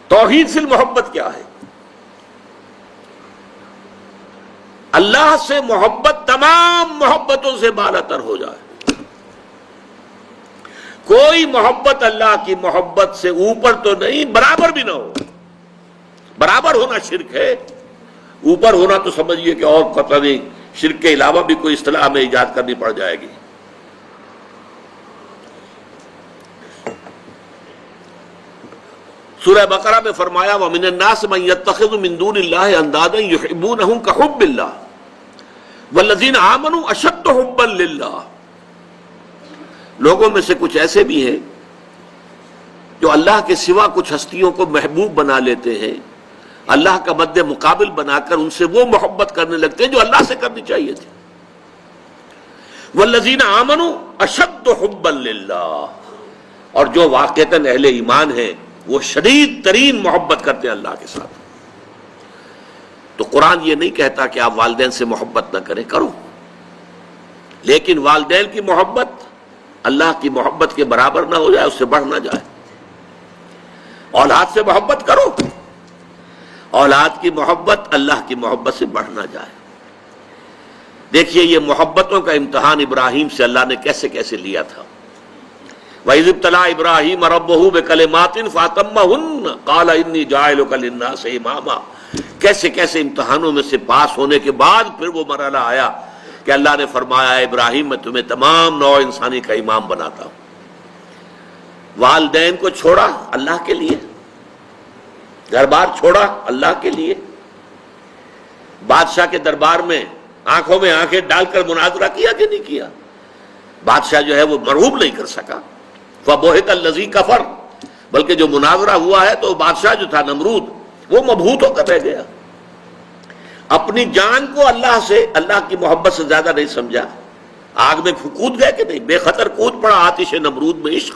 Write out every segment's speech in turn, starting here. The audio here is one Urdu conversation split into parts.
توحید فی المحبت کیا ہے؟ اللہ سے محبت تمام محبتوں سے بالا تر ہو جائے. کوئی محبت اللہ کی محبت سے اوپر تو نہیں، برابر بھی نہ ہو. برابر ہونا شرک ہے، اوپر ہونا تو سمجھیے کہ اور پتہ نہیں شرک کے علاوہ بھی کوئی اصطلاح ہمیں ایجاد کرنی پڑ جائے گی. سورہ بقرہ میں فرمایا وَمِنَ النَّاسِ مَن يَتَّخِذُ مِن دُونِ اللَّهِ أَندَادًا يُحِبُّونَهُم كَحُبِّ اللَّهِ وَالَّذِينَ آمَنُوا أَشَدُّ حُبًّا لِلَّهِ. لوگوں میں سے کچھ ایسے بھی ہیں جو اللہ کے سوا کچھ ہستیوں کو محبوب بنا لیتے ہیں، اللہ کا مد مقابل بنا کر ان سے وہ محبت کرنے لگتے ہیں جو اللہ سے کرنی چاہیے تھی. وَالَّذِينَ آمَنُوا أَشَدُّ حُبًّا لِلَّهِ، اور جو واقعتاً اہل ایمان ہیں وہ شدید ترین محبت کرتے ہیں اللہ کے ساتھ. تو قرآن یہ نہیں کہتا کہ آپ والدین سے محبت نہ کریں، کرو، لیکن والدین کی محبت اللہ کی محبت کے برابر نہ ہو جائے، اس سے بڑھ نہ جائے. اولاد سے محبت کرو، اولاد کی محبت اللہ کی محبت سے بڑھ نہ جائے. دیکھیے یہ محبتوں کا امتحان ابراہیم سے اللہ نے کیسے کیسے لیا تھا. وَإِذِ ابْتَلَىٰ إِبْرَاهِيمَ رَبُّهُ بِكَلِمَاتٍ فَأَتَمَّهُنَّ قَالَ إِنِّي جَاعِلُكَ لِلنَّاسِ إِمَامًا. کیسے کیسے امتحانوں میں سے پاس ہونے کے بعد پھر وہ مرحلہ آیا کہ اللہ نے فرمایا اے ابراہیم میں تمہیں تمام نوع انسانی کا امام بناتا ہوں. والدین کو چھوڑا اللہ کے لیے، گھر بار چھوڑا اللہ کے لیے، بادشاہ کے دربار میں آنکھوں میں آنکھیں ڈال کر مناظرہ کیا کہ نہیں کیا؟ بادشاہ جو ہے وہ مرعوب نہیں کر سکا. فَبُهِتَ الَّذِي كَفَرَ، بلکہ جو مناظرہ ہوا ہے تو بادشاہ جو تھا نمرود وہ مبہوت ہو کر رہ گیا. اپنی جان کو اللہ سے، اللہ کی محبت سے زیادہ نہیں سمجھا. آگ میں کود گئے کہ نہیں، بے خطر کود پڑا آتش نمرود میں عشق.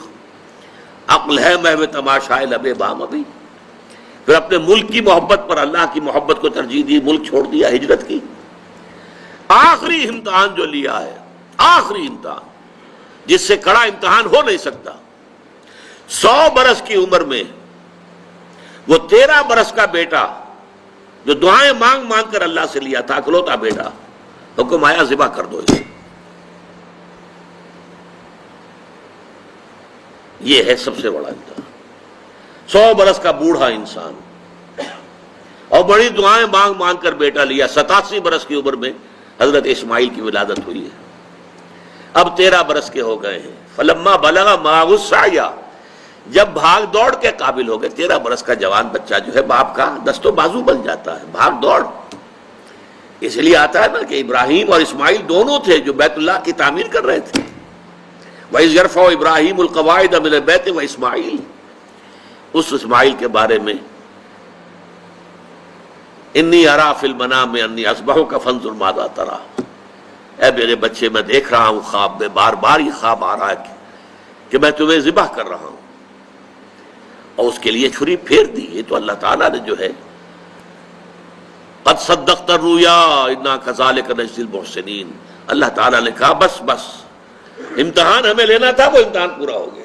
عقل ہے محو تماشائے لب بام ابھی. پھر اپنے ملک کی محبت پر اللہ کی محبت کو ترجیح دی، ملک چھوڑ دیا، ہجرت کی. آخری امتحان جو لیا ہے، آخری امتحان جس سے کڑا امتحان ہو نہیں سکتا. 100 برس کی عمر میں وہ 13 برس کا بیٹا جو دعائیں مانگ مانگ کر اللہ سے لیا تھا، اکلوتا بیٹا، حکم آیا ذبح کر دو اسے. یہ ہے سب سے بڑا امتحان. 100 برس کا بوڑھا انسان اور بڑی دعائیں مانگ مانگ کر بیٹا لیا. 87 برس کی عمر میں حضرت اسماعیل کی ولادت ہوئی ہے. اب 13 برس کے ہو گئے ہیں. فلما بلغ معه السعی، جب بھاگ دوڑ کے قابل ہو گئے. 13 برس کا جوان بچہ جو ہے باپ کا دست و بازو بن جاتا ہے، بھاگ دوڑ. اس لیے آتا ہے نا کہ ابراہیم اور اسماعیل دونوں تھے جو بیت اللہ کی تعمیر کر رہے تھے. وَإِذْ يَرْفَعُ إِبْرَاهِيمُ الْقَوَاعِدَ مِنَ الْبَيْتِ وَإِسْمَاعِيلُ، اس اسماعیل کے بارے میں انی ارا فی المنام انی اذبحک فانظر ماذا تری. اے میرے بچے میں دیکھ رہا ہوں خواب میں، بار بار یہ خواب آ رہا ہے کہ میں تمہیں ذبح کر رہا ہوں. اور اس کے لیے چھری پھیر دی. یہ تو اللہ تعالیٰ نے جو ہے قد صدقت الرؤیا انا کذالک نجزی المحسنین، اللہ تعالیٰ نے کہا بس بس، امتحان ہمیں لینا تھا، وہ امتحان پورا ہو گیا.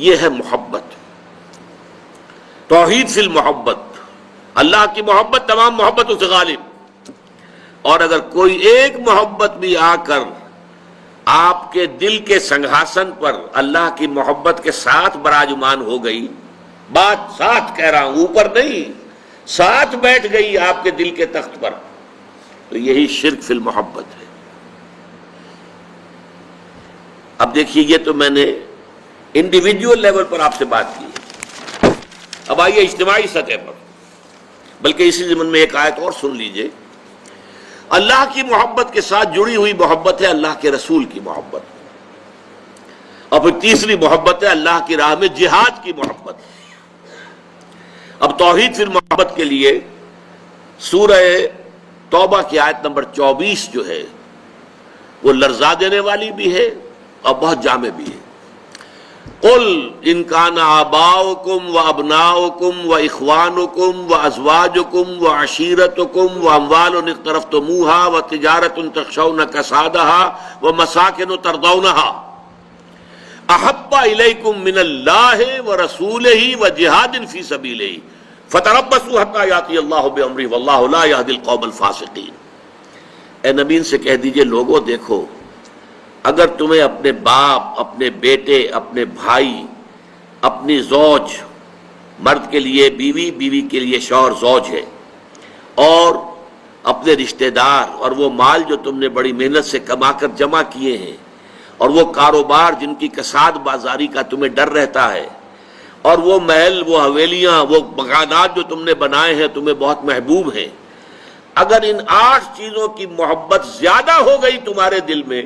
یہ ہے محبت، توحید فی المحبت. اللہ کی محبت تمام محبتوں سے غالب. اور اگر کوئی ایک محبت بھی آ کر آپ کے دل کے سنگھاسن پر اللہ کی محبت کے ساتھ براجمان ہو گئی، بات ساتھ کہہ رہا ہوں، اوپر نہیں، ساتھ بیٹھ گئی آپ کے دل کے تخت پر، تو یہی شرک فی المحبت ہے. اب دیکھیے یہ تو میں نے انڈیویجول لیول پر آپ سے بات کی. اب آئیے اجتماعی سطح پر، بلکہ اسی ضمن میں ایک آیت اور سن لیجئے. اللہ کی محبت کے ساتھ جڑی ہوئی محبت ہے اللہ کے رسول کی محبت، اور پھر تیسری محبت ہے اللہ کی راہ میں جہاد کی محبت. اب توحید فی المحبت کے لیے سورہ توبہ کی آیت نمبر 24 جو ہے وہ لرزا دینے والی بھی ہے اور بہت جامع بھی ہے. قل ان کان آباؤکم و ابناؤکم و اخوانکم و ازواجکم و عشیرتکم و اموال اقترفتموها و تجارت تخشون کسادها و مساکن ترضونها احب الیکم من اللہ ورسولہ وجہاد فی سبیلہ فتربصوا حتی یاتی اللہ بامرہ واللہ لا یہدی القوم الفاسقین. اے نبی ان سے کہہ دیجئے لوگوں دیکھو، اگر تمہیں اپنے باپ، اپنے بیٹے، اپنے بھائی، اپنی زوج، مرد کے لیے بیوی، بیوی کے لیے شوہر زوج ہے، اور اپنے رشتہ دار، اور وہ مال جو تم نے بڑی محنت سے کما کر جمع کیے ہیں، اور وہ کاروبار جن کی کساد بازاری کا تمہیں ڈر رہتا ہے، اور وہ محل، وہ حویلیاں، وہ مکانات جو تم نے بنائے ہیں تمہیں بہت محبوب ہیں، اگر ان 8 چیزوں کی محبت زیادہ ہو گئی تمہارے دل میں،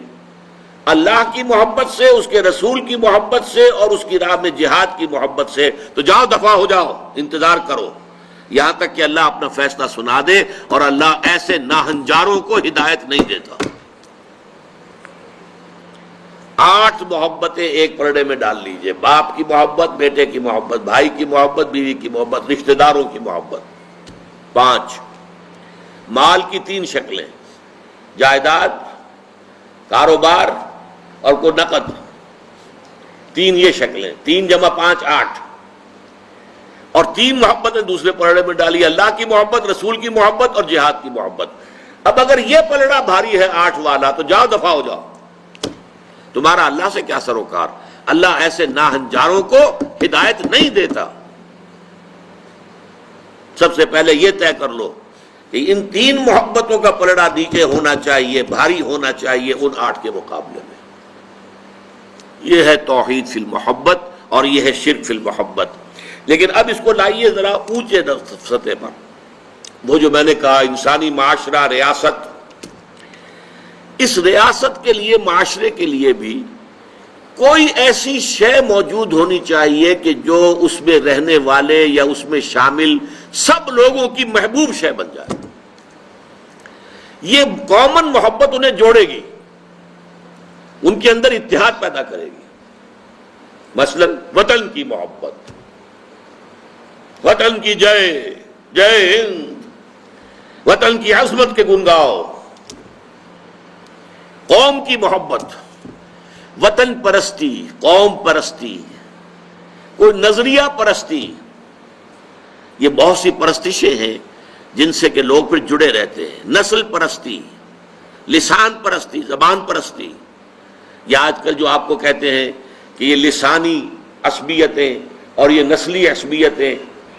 اللہ کی محبت سے، اس کے رسول کی محبت سے، اور اس کی راہ میں جہاد کی محبت سے، تو جاؤ دفع ہو جاؤ، انتظار کرو یہاں تک کہ اللہ اپنا فیصلہ سنا دے. اور اللہ ایسے ناہنجاروں کو ہدایت نہیں دیتا. 8 محبتیں ایک پرڑے میں ڈال لیجئے: باپ کی محبت، بیٹے کی محبت، بھائی کی محبت، بیوی کی محبت، رشتہ داروں کی محبت. 5 مال کی 3 شکلیں: جائیداد، کاروبار اور کوئی نقد. 3 یہ شکلیں، 3 × 5 8. اور 3 محبتیں دوسرے پلڑے میں ڈالی: اللہ کی محبت، رسول کی محبت اور جہاد کی محبت. اب اگر یہ پلڑا بھاری ہے 8 والا تو جاؤ دفع ہو جاؤ. تمہارا اللہ سے کیا سروکار؟ اللہ ایسے ناہنجاروں کو ہدایت نہیں دیتا. سب سے پہلے یہ طے کر لو کہ ان 3 محبتوں کا پلڑا نیچے ہونا چاہیے، بھاری ہونا چاہیے ان 8 کے مقابلے میں. یہ ہے توحید فی المحبت اور یہ ہے شرک فی المحبت. لیکن اب اس کو لائیے ذرا اونچے سطح پر. وہ جو میں نے کہا انسانی معاشرہ، ریاست، اس ریاست کے لیے، معاشرے کے لیے بھی کوئی ایسی شے موجود ہونی چاہیے کہ جو اس میں رہنے والے یا اس میں شامل سب لوگوں کی محبوب شے بن جائے. یہ کامن محبت انہیں جوڑے گی، ان کے اندر اتحاد پیدا کرے گی. مثلا وطن کی محبت، وطن کی جے جے ہند، وطن کی عظمت کے گن گاؤ. قوم کی محبت، وطن پرستی، قوم پرستی، کوئی نظریہ پرستی. یہ بہت سی پرستشیں ہیں جن سے کہ لوگ پھر جڑے رہتے ہیں. نسل پرستی، لسان پرستی، زبان پرستی. یا آج کل جو آپ کو کہتے ہیں کہ یہ لسانی عصبیتیں اور یہ نسلی عصبیتیں،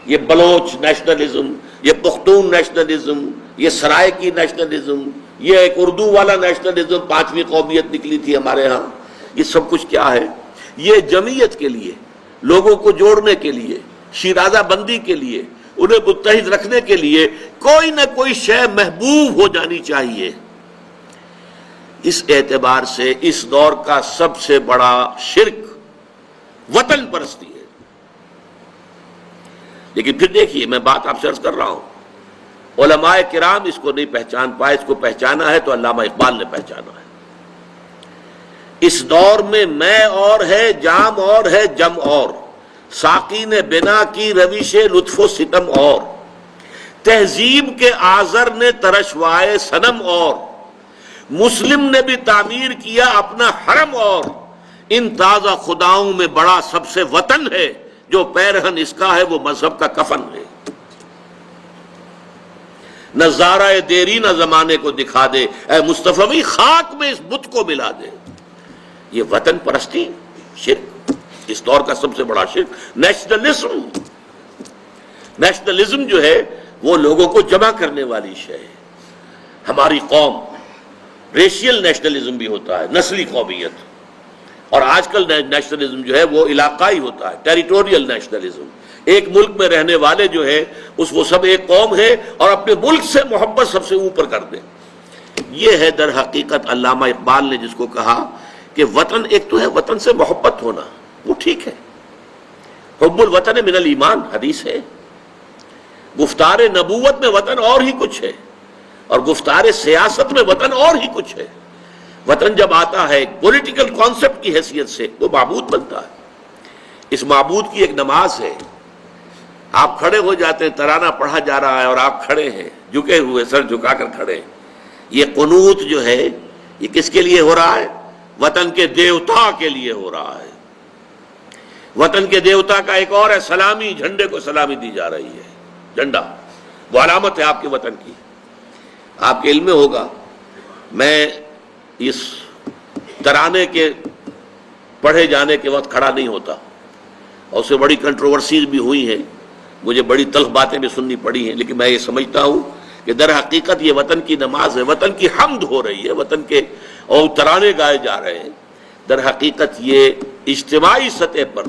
یہ بلوچ نیشنلزم، یہ پختون نیشنلزم، یہ سرائکی نیشنلزم، یہ ایک اردو والا نیشنلزم، 5ویں قومیت نکلی تھی ہمارے ہاں. یہ سب کچھ کیا ہے؟ یہ جمعیت کے لیے، لوگوں کو جوڑنے کے لیے، شیرازہ بندی کے لیے، انہیں متحد رکھنے کے لیے کوئی نہ کوئی شے محبوب ہو جانی چاہیے. اس اعتبار سے اس دور کا سب سے بڑا شرک وطن پرستی ہے. لیکن پھر دیکھیے، میں بات آپ سے عرض کر رہا ہوں، علماء کرام اس کو نہیں پہچان پائے. اس کو پہچانا ہے تو علامہ اقبال نے پہچانا ہے. اس دور میں اور ہے، جام اور ہے، جم اور، ساقی نے بنا کی روش لطف و ستم اور، تہذیب کے آذر نے ترشوائے صنم اور، مسلم نے بھی تعمیر کیا اپنا حرم اور، ان تازہ خداؤں میں بڑا سب سے وطن ہے، جو پیرہن اس کا ہے وہ مذہب کا کفن ہے. نظارہ دیری نہ زمانے کو دکھا دے، اے مصطفی خاک میں اس بت کو ملا دے. یہ وطن پرستی شرک، اس دور کا سب سے بڑا شرک. نیشنلزم، نیشنلزم جو ہے وہ لوگوں کو جمع کرنے والی شے ہے. ہماری قوم، ریشیل نیشنلزم بھی ہوتا ہے، نسلی قومیت. اور آج کل نیشنلزم جو ہے وہ علاقائی ہوتا ہے، ٹیریٹوریل نیشنلزم. ایک ملک میں رہنے والے جو ہے وہ سب ایک قوم ہے اور اپنے ملک سے محبت سب سے اوپر کر دیں. یہ ہے در حقیقت علامہ اقبال نے جس کو کہا کہ وطن ایک تو ہے وطن سے محبت ہونا، وہ ٹھیک ہے، حب الوطن من الایمان حدیث ہے. گفتار نبوت میں وطن اور ہی کچھ ہے، اور گفتار سیاست میں وطن اور ہی کچھ ہے. وطن جب آتا ہے پولیٹیکل کانسیپٹ کی حیثیت سے وہ معبود بنتا ہے. اس معبود کی ایک نماز ہے. آپ کھڑے ہو جاتے ہیں، ترانہ پڑھا جا رہا ہے اور آپ کھڑے ہیں، جھکے ہوئے، سر جھکا کر کھڑے ہیں. یہ قنوت جو ہے یہ کس کے لیے ہو رہا ہے؟ وطن کے دیوتا کے لیے ہو رہا ہے. وطن کے دیوتا کا ایک اور ہے سلامی، جھنڈے کو سلامی دی جا رہی ہے. جھنڈا وہ علامت ہے آپ کے وطن کی. آپ کے علم میں ہوگا، میں اس ترانے کے پڑھے جانے کے وقت کھڑا نہیں ہوتا، اور اسے بڑی کنٹروورسیز بھی ہوئی ہیں، مجھے بڑی تلخ باتیں بھی سننی پڑی ہیں، لیکن میں یہ سمجھتا ہوں کہ در حقیقت یہ وطن کی نماز ہے، وطن کی حمد ہو رہی ہے، وطن کے اور ترانے گائے جا رہے ہیں. در حقیقت یہ اجتماعی سطح پر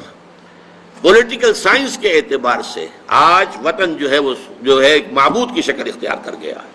پولیٹیکل سائنس کے اعتبار سے آج وطن جو ہے وہ ایک معبود کی شکل اختیار کر گیا ہے.